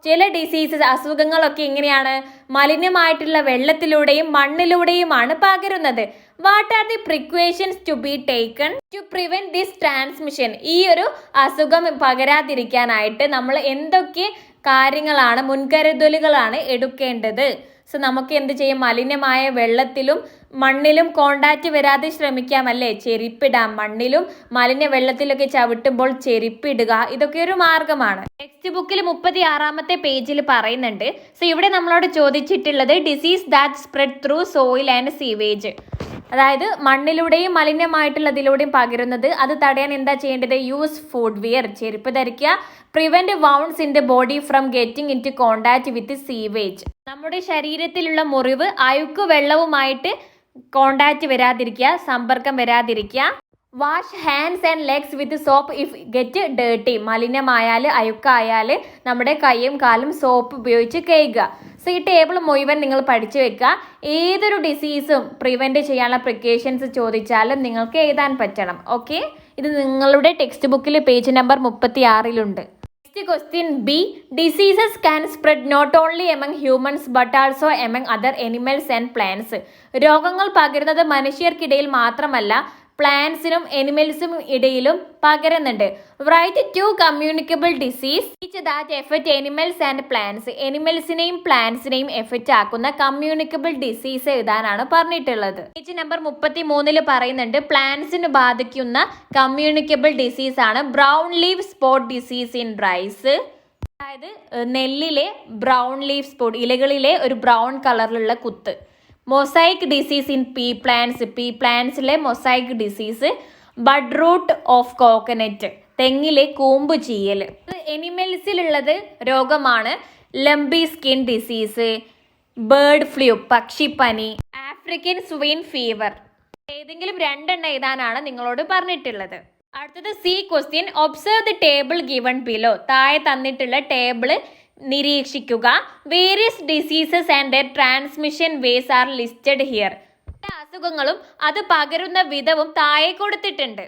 ചില ഡിസീസസ്, അസുഖങ്ങളൊക്കെ എങ്ങനെയാണ്, മലിനമായിട്ടുള്ള വെള്ളത്തിലൂടെയും മണ്ണിലൂടെയുമാണ് പകരുന്നത്. What are the precautions to be taken to prevent this transmission? ഈ ഒരു അസുഖം പകരാതിരിക്കാനായിട്ട് നമ്മൾ എന്തൊക്കെ കാര്യങ്ങളാണ്, മുൻകരുതലുകളാണ് എടുക്കേണ്ടത്? സോ നമുക്ക് എന്ത് ചെയ്യും, മലിനമായ വെള്ളത്തിലും മണ്ണിലും കോണ്ടാക്ട് വരാതെ ശ്രമിക്കാമല്ലേ. ചെരുപ്പിടാം, മണ്ണിലും മലിന വെള്ളത്തിലൊക്കെ ചവിട്ടുമ്പോൾ ചെരുപ്പിടുക, ഇതൊക്കെ ഒരു മാർഗമാണ്. ടെക്സ്റ്റ് ബുക്കിൽ 36-ാമത്തെ പേജിൽ പറയുന്നുണ്ട്. സോ ഇവിടെ നമ്മളോട് ചോദിച്ചിട്ടുള്ളത് disease that spread through soil and sewage, അതായത് മണ്ണിലൂടെയും മലിനമായിട്ടുള്ളതിലൂടെയും പകരുന്നത്. അത് തടയാൻ എന്താ ചെയ്യേണ്ടത്? യൂസ് ഫുഡ് വിയർ, ചെരുപ്പ് ധരിക്കുക. Prevent wounds in the body from getting in to contact with sewage. നമ്മുടെ ശരീരത്തിലുള്ള മുറിവ് അഴുക്ക് വെള്ളവുമായിട്ട് കോണ്ടാക്ട് വരാതിരിക്കുക, സമ്പർക്കം വരാതിരിക്കുക. Wash hands and legs with soap if get dirty. മലിനമായാൽ, അഴുക്കായാൽ നമ്മുടെ കൈയും കാലും സോപ്പ് ഉപയോഗിച്ച് കഴുകുക. സോ ഈ ടേബിൾ മുഴുവൻ നിങ്ങൾ പഠിച്ചു വെക്കുക. ഏതൊരു ഡിസീസും പ്രിവെന്റ് ചെയ്യാനുള്ള പ്രിക്കോഷൻസ് ചോദിച്ചാലും നിങ്ങൾക്ക് എഴുതാൻ പറ്റണം. ഓക്കെ, ഇത് നിങ്ങളുടെ ടെക്സ്റ്റ് ബുക്കിൽ പേജ് നമ്പർ 36-ലുണ്ട്. Next question B, diseases can spread not only among humans but also among other animals and plants. രോഗങ്ങൾ പകരുന്നത് മനുഷ്യർക്കിടയിൽ മാത്രമല്ല, പ്ലാന്റ്സിനും എനിമൽസിനും ഇടയിലും പകരുന്നുണ്ട്. Write 2 communicable disease which that affect animals and plants. എനിമൽസിനെയും പ്ലാന്റ്സിനെയും എഫക്റ്റ് ആക്കുന്ന കമ്മ്യൂണിക്കബിൾ ഡിസീസ് എഴുതാനാണ് പറഞ്ഞിട്ടുള്ളത്. പേജ് നമ്പർ 33-ൽ പറയുന്നുണ്ട്, പ്ലാന്റ്സിന് ബാധിക്കുന്ന കമ്മ്യൂണിക്കബിൾ ഡിസീസ് ആണ് brown leaf spot disease in rice. അതായത് നെല്ലിലെ ബ്രൗൺ ലീഫ് സ്പോട്ട്, ഇലകളിലെ ഒരു ബ്രൗൺ കളറിലുള്ള കുത്ത്. Mosaic disease in pea plants, pea പ്ലാന്റ്സിലെ mosaic disease. Bud root of coconut, തെങ്ങിലെ കൂമ്പ് ചീയൽ. എനിമൽസിലുള്ളത് രോഗമാണ് lumpy skin disease, bird flu പക്ഷിപ്പനി, ആഫ്രിക്കൻ സ്വൈൻ ഫീവർ. ഏതെങ്കിലും 2 എഴുതാനാണ് നിങ്ങളോട് പറഞ്ഞിട്ടുള്ളത്. അടുത്തത് C question, observe the table given below. താഴെ തന്നിട്ടുള്ള ടേബിള് നിരീക്ഷിക്കുക. Various diseases and their transmission ways are listed here. അസുഖങ്ങളും അത് പകരുന്ന വിധവും താഴെ കൊടുത്തിട്ടുണ്ട്.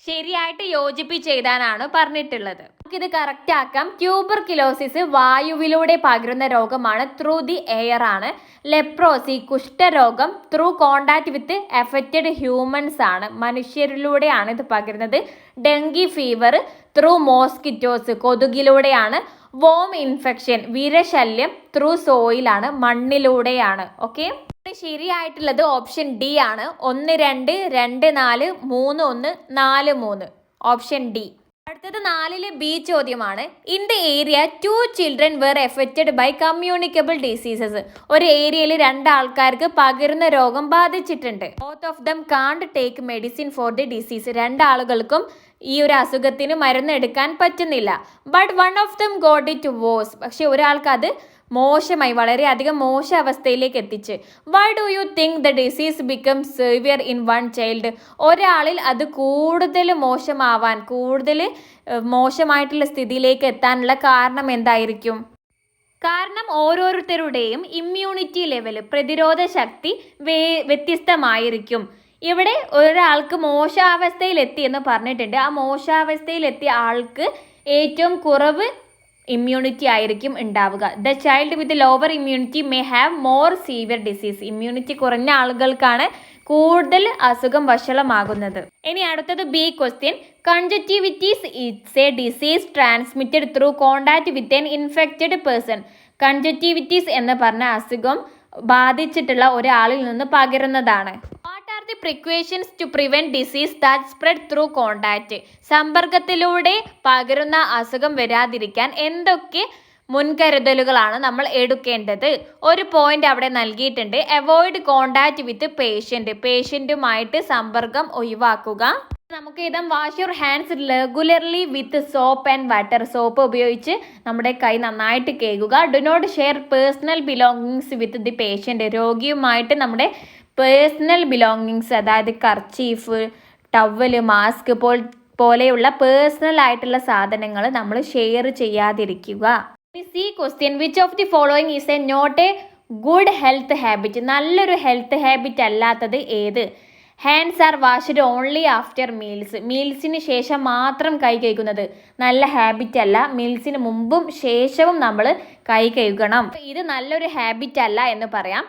ശരിയായിട്ട് യോജിപ്പിച്ചെഴുതാനാണ് പറഞ്ഞിട്ടുള്ളത്. നമുക്കിത് കറക്റ്റ് ആക്കാം. ട്യൂബർക്യുലോസിസ് വായുവിലൂടെ പകരുന്ന രോഗമാണ്, ത്രൂ ദി എയർ ആണ്. ലെപ്രോസി കുഷ്ഠരോഗം through contact with affected humans ആണ്, മനുഷ്യരിലൂടെയാണ് ഇത് പകരുന്നത്. ഡെങ്കി ഫീവർ ത്രൂ മോസ്കിറ്റോസ്, കൊതുകിലൂടെയാണ്. വോം ഇൻഫെക്ഷൻ വിരശല്യം ത്രൂ സോയിലാണ്, മണ്ണിലൂടെയാണ്. ഓക്കെ, ശരിയായിട്ടുള്ളത് ഓപ്ഷൻ ഡി ആണ്. 1 2 2 4 3 1 4 3 ഓപ്ഷൻ ഡി. അടുത്തത് 4-ലെ ബി ചോദ്യമാണ്. In the area 2 children were affected by communicable diseases. ഒരു ഏരിയയിൽ 2 ആൾക്കാർക്ക് പകരുന്ന രോഗം ബാധിച്ചിട്ടുണ്ട്. Both of them can't take medicine for the disease. 2 ആളുകൾക്കും ഈ ഒരു അസുഖത്തിന് മരുന്ന് എടുക്കാൻ പറ്റുന്നില്ല. But one of them got it was. പക്ഷെ ഒരാൾക്ക് അത് മോശമായി, വളരെയധികം മോശ അവസ്ഥയിലേക്ക് എത്തിച്ച്. Why do you think the disease become severe in one child? ഒരാളിൽ അത് കൂടുതൽ മോശമാവാൻ, കൂടുതൽ മോശമായിട്ടുള്ള സ്ഥിതിയിലേക്ക് എത്താനുള്ള കാരണം എന്തായിരിക്കും? കാരണം ഓരോരുത്തരുടെയും ഇമ്മ്യൂണിറ്റി ലെവൽ, പ്രതിരോധ ശക്തി വ്യത്യസ്തമായിരിക്കും. ഇവിടെ ഒരാൾക്ക് മോശാവസ്ഥയിലെത്തി എന്ന് പറഞ്ഞിട്ടുണ്ട്. ആ മോശാവസ്ഥയിലെത്തിയ ആൾക്ക് ഏറ്റവും കുറവ് ഇമ്മ്യൂണിറ്റി ആയിരിക്കും ഉണ്ടാവുക. The child with lower immunity may have more severe disease. Immunity കുറഞ്ഞ ആളുകൾക്കാണ് കൂടുതൽ അസുഖം വഷളമാകുന്നത്. ഇനി അടുത്തത് B question. Conjunctivitis it's a disease transmitted through contact with an infected person. Conjunctivitis എന്ന് പറഞ്ഞ അസുഖം ബാധിച്ചിട്ടുള്ള ഒരാളിൽ നിന്ന് പകരുന്നതാണ്. What are the precautions to prevent disease that spread through contact? സമ്പർക്കത്തിലൂടെ പകരുന്ന അസുഖം വരാതിരിക്കാൻ എന്തൊക്കെ മുൻകരുതലുകളാണ് നമ്മൾ എടുക്കേണ്ടത്? ഒരു പോയിന്റ് അവിടെ നൽകിയിട്ടുണ്ട്. Avoid contact with patient. പേഷ്യന്റുമായിട്ട് സമ്പർക്കം ഒഴിവാക്കുക. നമുക്ക് എഴുതാം wash your hands regularly with soap and water. Soap ഉപയോഗിച്ച് നമ്മുടെ കൈ നന്നായിട്ട് കഴുകുക. Do not share personal belongings with the patient. രോഗിയുമായിട്ട് നമ്മുടെ പേഴ്സണൽ ബിലോങ്ങിങ്സ്, അതായത് കർച്ചീഫ്, ടവല്, മാസ്ക് പോലെയുള്ള പേഴ്സണൽ ആയിട്ടുള്ള സാധനങ്ങൾ നമ്മൾ ഷെയർ ചെയ്യാതിരിക്കുക. C question. Which of the following is a not a good health habit? നല്ലൊരു ഹെൽത്ത് ഹാബിറ്റ് അല്ലാത്തത് ഏത്? Hands R washed only after meals. മീൽസിന് ശേഷം മാത്രം കൈ കഴുകുന്നത് നല്ല ഹാബിറ്റ് അല്ല. മീൽസിന് മുമ്പും ശേഷവും നമ്മൾ കൈ കഴുകണം. ഇത് നല്ലൊരു ഹാബിറ്റ് അല്ല എന്ന് പറയാം.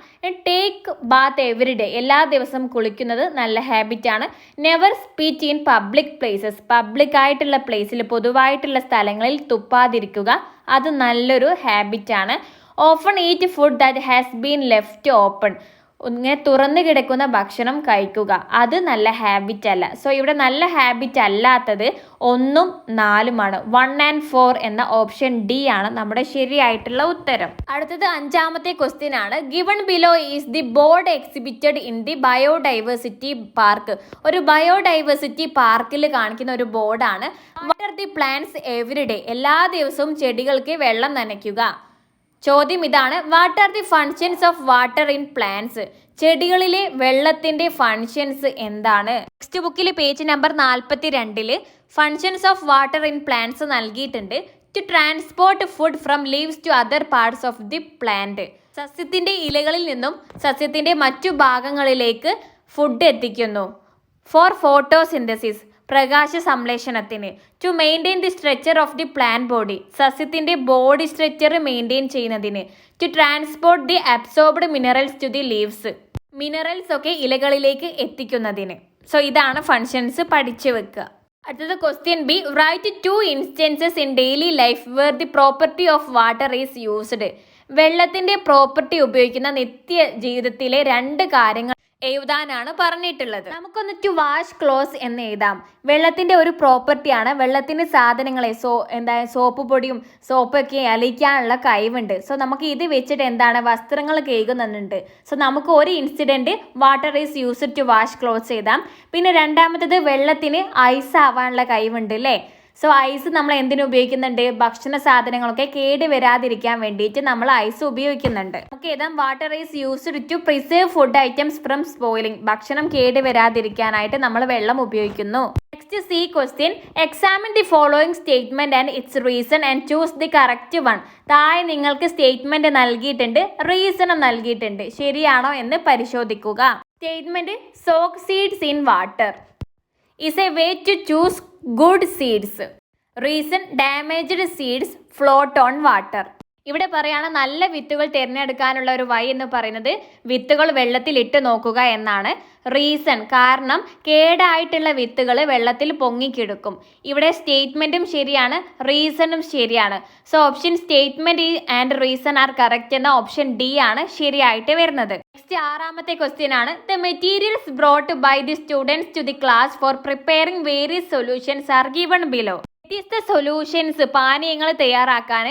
Take bath every day. എല്ലാ ദിവസവും കുളിക്കുന്നത് നല്ല ഹാബിറ്റാണ്. Never spit in public places. Public ആയിട്ടുള്ള പ്ലേസിൽ, പൊതുവായിട്ടുള്ള സ്ഥലങ്ങളിൽ തുപ്പാതിരിക്കുക. അത് നല്ലൊരു ഹാബിറ്റാണ്. Often eat food that has been left open. ഇങ്ങനെ തുറന്നു കിടക്കുന്ന ഭക്ഷണം കഴിക്കുക. അത് നല്ല ഹാബിറ്റ് അല്ല. സോ ഇവിടെ നല്ല ഹാബിറ്റ് അല്ലാത്തത് 1ഉം 4ഉമാണ്. 1 and 4 എന്ന ഓപ്ഷൻ ഡി ആണ് നമ്മുടെ ശരിയായിട്ടുള്ള ഉത്തരം. അടുത്തത് 5-ാമത്തെ ക്വസ്റ്റ്യൻ ആണ്. Given below is the board exhibited in the biodiversity park. ഒരു ബയോഡൈവേഴ്സിറ്റി പാർക്കിൽ കാണിക്കുന്ന ഒരു ബോർഡാണ്. Water the plants every day. എല്ലാ ദിവസവും ചെടികൾക്ക് വെള്ളം നനയ്ക്കുക. ചോദ്യം ഇതാണ്. What are the functions of water in plants? ചെടികളിലെ വെള്ളത്തിന്റെ ഫങ്ഷൻസ് എന്താണ്? ടെക്സ്റ്റ് ബുക്കിൽ page number 42 functions of water in plants നൽകിയിട്ടുണ്ട്. To transport food from leaves to other parts of the plant. സസ്യത്തിന്റെ ഇലകളിൽ നിന്നും സസ്യത്തിന്റെ മറ്റു ഭാഗങ്ങളിലേക്ക് ഫുഡ് എത്തിക്കുന്നു. ഫോർ ഫോട്ടോസിന്തസിസ്, പ്രകാശ സംശ്ലേഷണത്തിന്. To maintain the structure of the plant body, സസ്യത്തിന്റെ ബോഡി സ്ട്രക്ചർ മെയിൻറ്റെയിൻ ചെയ്യുന്നതിന്. To transport the absorbed minerals to the leaves, minerals ഒക്കെ ഇലകളിലേക്ക് എത്തിക്കുന്നതിന്. സോ ഇതാണ് ഫങ്ഷൻസ്, പഠിച്ചു വെക്കുക. അടുത്തത് question B. Write 2 instances in daily life where the property of water is used. വെള്ളത്തിന്റെ പ്രോപ്പർട്ടി ഉപയോഗിക്കുന്ന നിത്യ ജീവിതത്തിലെ 2 കാര്യങ്ങൾ എഴുതാനാണ് പറഞ്ഞിട്ടുള്ളത്. നമുക്കൊന്ന് ടു വാഷ് ക്ലോസ് എന്ന് എഴുതാം. വെള്ളത്തിന്റെ ഒരു പ്രോപ്പർട്ടിയാണ്. വെള്ളത്തിന് സാധനങ്ങളെ സോപ്പ് പൊടിയും സോപ്പൊക്കെ അലിയിക്കാനുള്ള കഴിവുണ്ട്. സോ നമുക്ക് ഇത് വെച്ചിട്ട് എന്താണ് വസ്ത്രങ്ങൾ കഴുകുന്നുണ്ട്. സോ നമുക്ക് ഒരു incident water is used to wash clothes എഴുതാം. പിന്നെ രണ്ടാമത്തത് വെള്ളത്തിന് ഐസ് ആവാനുള്ള കഴിവുണ്ട് അല്ലേ. സോ ഐസ് നമ്മൾ എന്തിനു ഉപയോഗിക്കുന്നുണ്ട്? ഭക്ഷണ സാധനങ്ങളൊക്കെ കേട് വരാതിരിക്കാൻ വേണ്ടിയിട്ട് നമ്മൾ ഐസ് ഉപയോഗിക്കുന്നുണ്ട്. നമുക്ക് എഴുതാം water is used to preserve food items from spoiling. ഭക്ഷണം കേട് വരാതിരിക്കാനായിട്ട് നമ്മൾ വെള്ളം ഉപയോഗിക്കുന്നു. Next C question. Examine the following statement and its reason and choose the correct one. താഴെ നിങ്ങൾക്ക് സ്റ്റേറ്റ്മെന്റ് നൽകിയിട്ടുണ്ട്, റീസണും നൽകിയിട്ടുണ്ട്. ശരിയാണോ എന്ന് പരിശോധിക്കുക. Statement soak seeds in water is a way to choose good seeds. Reason damaged seeds float on water. ഇവിടെ പറയാണ് നല്ല വിത്തുകൾ തിരഞ്ഞെടുക്കാനുള്ള ഒരു വഴി എന്ന് പറയുന്നത് വിത്തുകൾ വെള്ളത്തിൽ ഇട്ട് നോക്കുക എന്നാണ്. റീസൺ കാരണം കേടായിട്ടുള്ള വിത്തുകൾ വെള്ളത്തിൽ പൊങ്ങിക്കിടക്കും. ഇവിടെ സ്റ്റേറ്റ്മെന്റും ശരിയാണ്, റീസണും ശരിയാണ്. So option statement and reason are correct എന്ന ഓപ്ഷൻ ഡി ആണ് ശരിയായിട്ട് വരുന്നത്. നെക്സ്റ്റ് 6ാമത്തെ ക്വസ്റ്റ്യൻ ആണ്. The materials brought by the students to the class for preparing various solutions are given below. വ്യത്യസ്ത സൊല്യൂഷൻസ് പാനീയങ്ങൾ തയ്യാറാക്കാൻ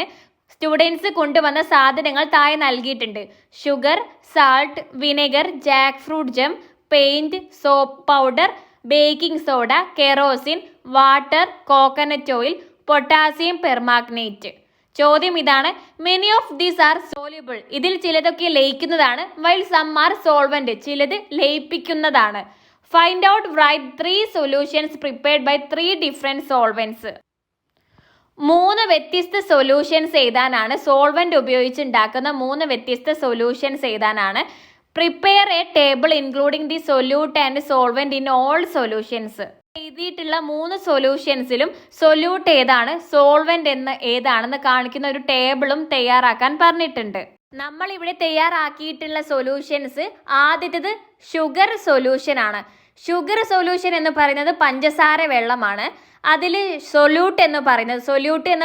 സ്റ്റുഡൻസ് കൊണ്ടുവന്ന സാധനങ്ങൾ താഴെ നൽകിയിട്ടുണ്ട്. Sugar, salt, vinegar, jackfruit jam, paint, soap powder, baking soda, kerosene, water, coconut oil, potassium permanganate. ചോദ്യം ഇതാണ്, many of these are soluble. ഇതിൽ ചിലതൊക്കെ ലയിക്കുന്നതാണ്. വൈൽ സം ആർ സോൾവെന്റ്, ചിലത് ലയിപ്പിക്കുന്നതാണ്. Find out write 3 solutions prepared by 3 different solvents. 3 വ്യത്യസ്ത solutions എഴുതാനാണ്. Solvent ഉപയോഗിച്ച് ഉണ്ടാക്കുന്ന 3 വ്യത്യസ്ത സൊല്യൂഷൻസ് എഴുതാനാണ്. Prepare A table including the solute and solvent in all solutions. എഴുതിയിട്ടുള്ള 3 സൊല്യൂഷൻസിലും സൊല്യൂട്ട് ഏതാണ്, സോൾവെന്റ് ഏതാണെന്ന് കാണിക്കുന്ന ഒരു ടേബിളും തയ്യാറാക്കാൻ പറഞ്ഞിട്ടുണ്ട്. നമ്മൾ ഇവിടെ തയ്യാറാക്കിയിട്ടുള്ള സൊല്യൂഷൻസ് ആദ്യത്തേത് ഷുഗർ സൊല്യൂഷൻ ആണ്. ഷുഗർ സൊല്യൂഷൻ എന്ന് പറയുന്നത് പഞ്ചസാര വെള്ളമാണ്. അതിൽ സൊല്യൂട്ട് എന്ന്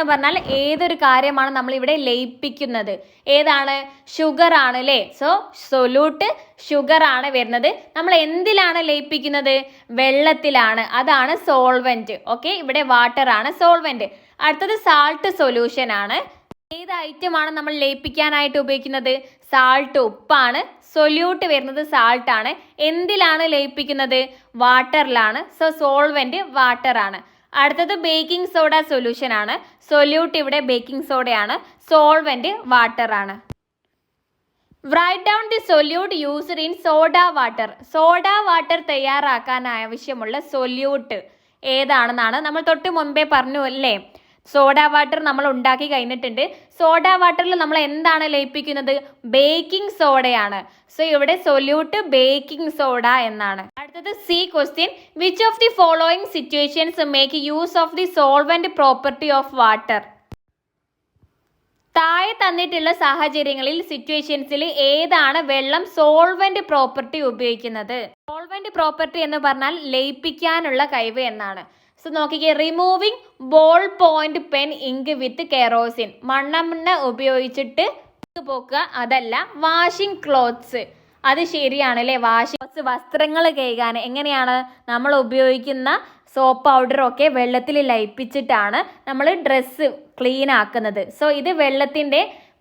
പറഞ്ഞാൽ ഏതൊരു കാര്യമാണ് നമ്മൾ ഇവിടെ ലയിപ്പിക്കുന്നത്, ഏതാണ്, ഷുഗർ ആണ് അല്ലേ. സോ സൊല്യൂട്ട് ഷുഗർ ആണ് വരുന്നത്. നമ്മൾ എന്തിലാണ് ലയിപ്പിക്കുന്നത്, വെള്ളത്തിലാണ്, അതാണ് സോൾവെന്റ്. ഓക്കെ, ഇവിടെ വാട്ടർ ആണ് സോൾവെന്റ്. അടുത്തത് സാൾട്ട് സൊല്യൂഷൻ ആണ്. ഏത് ഐറ്റമാണ് നമ്മൾ ലയിപ്പിക്കാനായിട്ട് ഉപയോഗിക്കുന്നത്, സാൾട്ട്, ഉപ്പാണ്. സൊല്യൂട്ട് വരുന്നത് സാൾട്ട് ആണ്. എന്തിലാണ് ലയിപ്പിക്കുന്നത്, വാട്ടറിലാണ്. സോ സോൾവെന്റ് വാട്ടർ ആണ്. അടുത്തത് ബേക്കിംഗ് സോഡ സൊല്യൂഷൻ ആണ്. സൊല്യൂട്ട് ഇവിടെ ബേക്കിംഗ് സോഡയാണ്, സോൾവെന്റ് വാട്ടർ ആണ്. Write down the solute used in soda water. Soda water തയ്യാറാക്കാൻ ആവശ്യമുള്ള സൊല്യൂട്ട് ഏതാണെന്നാണ് നമ്മൾ തൊട്ട് മുൻപേ പറഞ്ഞു അല്ലേ. സോഡ വാട്ടർ നമ്മൾ ഉണ്ടാക്കി കഴിഞ്ഞിട്ടുണ്ട്. സോഡ വാട്ടറിൽ നമ്മൾ എന്താണ് ലയിപ്പിക്കുന്നത്, ബേക്കിംഗ് സോഡയാണ്. സോ ഇവിടെ സൊല്യൂട്ട് ബേക്കിംഗ് സോഡ എന്നാണ്. അടുത്തത് C question, which of the following situations make use of the solvent property of water. താഴെ തന്നിട്ടുള്ള സാഹചര്യങ്ങളിൽ സിറ്റുവേഷൻസിൽ ഏതാണ് വെള്ളം സോൾവെന്റ് പ്രോപ്പർട്ടി ഉപയോഗിക്കുന്നത്. സോൾവെന്റ് പ്രോപ്പർട്ടി എന്ന് പറഞ്ഞാൽ ലയിപ്പിക്കാനുള്ള കഴിവ് എന്നാണ്. സോ നോക്കിക്കേ, removing ballpoint pen ink with kerosene. മണ്ണെണ്ണ ഉപയോഗിച്ചിട്ട് പോക്കുക, അതല്ല. വാഷിംഗ് ക്ലോത്ത്സ്, അത് ശരിയാണ് അല്ലേ. വാഷിംഗ് ക്ലോത്ത്സ്, വസ്ത്രങ്ങൾ കഴുകാൻ എങ്ങനെയാണ് നമ്മൾ ഉപയോഗിക്കുന്ന സോപ്പ് പൗഡറൊക്കെ വെള്ളത്തിൽ ലയിപ്പിച്ചിട്ടാണ് നമ്മൾ ഡ്രസ്സ് ക്ലീൻ ആക്കുന്നത്. സോ ഇത്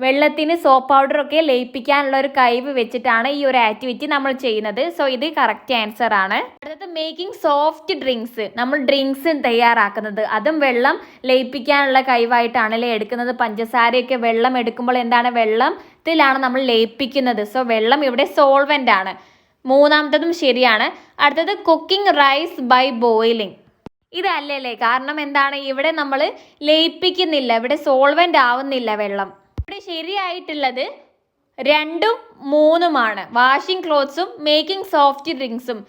വെള്ളത്തിന് സോപ്പ് പൗഡറൊക്കെ ലയിപ്പിക്കാനുള്ള ഒരു കഴിവ് വെച്ചിട്ടാണ് ഈ ഒരു ആക്ടിവിറ്റി നമ്മൾ ചെയ്യുന്നത്. സോ ഇത് കറക്റ്റ് ആൻസർ ആണ്. അടുത്തത് മേക്കിംഗ് സോഫ്റ്റ് ഡ്രിങ്ക്സ്. നമ്മൾ ഡ്രിങ്ക്സ് തയ്യാറാക്കുന്നത് അതും വെള്ളം ലയിപ്പിക്കാനുള്ള കഴിവായിട്ടാണല്ലേ എടുക്കുന്നത്. പഞ്ചസാരയൊക്കെ വെള്ളം എടുക്കുമ്പോൾ എന്താണ്, വെള്ളത്തിലാണ് നമ്മൾ ലയിപ്പിക്കുന്നത്. സോ വെള്ളം ഇവിടെ സോൾവെന്റ് ആണ്. 3ാമത്തതും ശരിയാണ്. അടുത്തത് കുക്കിംഗ് റൈസ് ബൈ ബോയിലിംഗ്. ഇതല്ലേ, കാരണം എന്താണ്, ഇവിടെ നമ്മൾ ലയിപ്പിക്കുന്നില്ല, ഇവിടെ സോൾവെന്റ് ആവുന്നില്ല വെള്ളം. ഇവിടെ ശരിയായിട്ടുള്ളത് 2ഉം 3ഉമാണ്. വാഷിംഗ് ക്ലോത്ത്സും മേക്കിംഗ് സോഫ്റ്റ് ഡ്രിങ്ക്സും.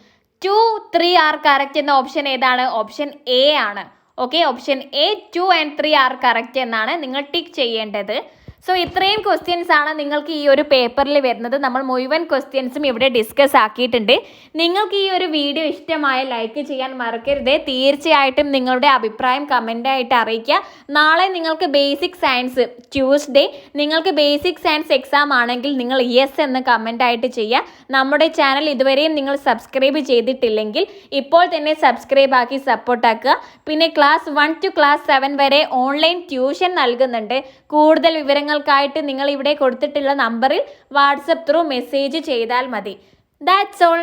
2, 3 ആർ കറക്റ്റ് എന്ന ഓപ്ഷൻ ഏതാണ്, ഓപ്ഷൻ എ ആണ്. Okay, option A 2 and 3 are correct എന്നാണ് നിങ്ങൾ ടിക്ക് ചെയ്യേണ്ടത്. സോ ഇത്രയും ക്വസ്റ്റ്യൻസ് ആണ് നിങ്ങൾക്ക് ഈ ഒരു പേപ്പറിൽ വരുന്നത്. നമ്മൾ മുഴുവൻ ക്വസ്റ്റ്യൻസും ഇവിടെ ഡിസ്കസ് ആക്കിയിട്ടുണ്ട്. നിങ്ങൾക്ക് ഈ ഒരു വീഡിയോ ഇഷ്ടമായ ലൈക്ക് ചെയ്യാൻ മറക്കരുത്. തീർച്ചയായിട്ടും നിങ്ങളുടെ അഭിപ്രായം കമൻ്റായിട്ട് അറിയിക്കുക. നാളെ നിങ്ങൾക്ക് ബേസിക് സയൻസ് ട്യൂസ്ഡേ നിങ്ങൾക്ക് ബേസിക് സയൻസ് എക്സാം ആണെങ്കിൽ നിങ്ങൾ യെസ് എന്ന് കമൻ്റായിട്ട് ചെയ്യുക. നമ്മുടെ ചാനൽ ഇതുവരെയും നിങ്ങൾ സബ്സ്ക്രൈബ് ചെയ്തിട്ടില്ലെങ്കിൽ ഇപ്പോൾ തന്നെ സബ്സ്ക്രൈബ് ആക്കി സപ്പോർട്ടാക്കുക. പിന്നെ ക്ലാസ് 1 to ക്ലാസ് 7 വരെ ഓൺലൈൻ ട്യൂഷൻ നൽകുന്നുണ്ട്. കൂടുതൽ വിവരങ്ങൾക്കായിട്ട് നിങ്ങൾ ഇവിടെ കൊടുത്തിട്ടുള്ള നമ്പറിൽ വാട്സപ്പ് ത്രൂ മെസ്സേജ് ചെയ്താൽ മതി. That's all.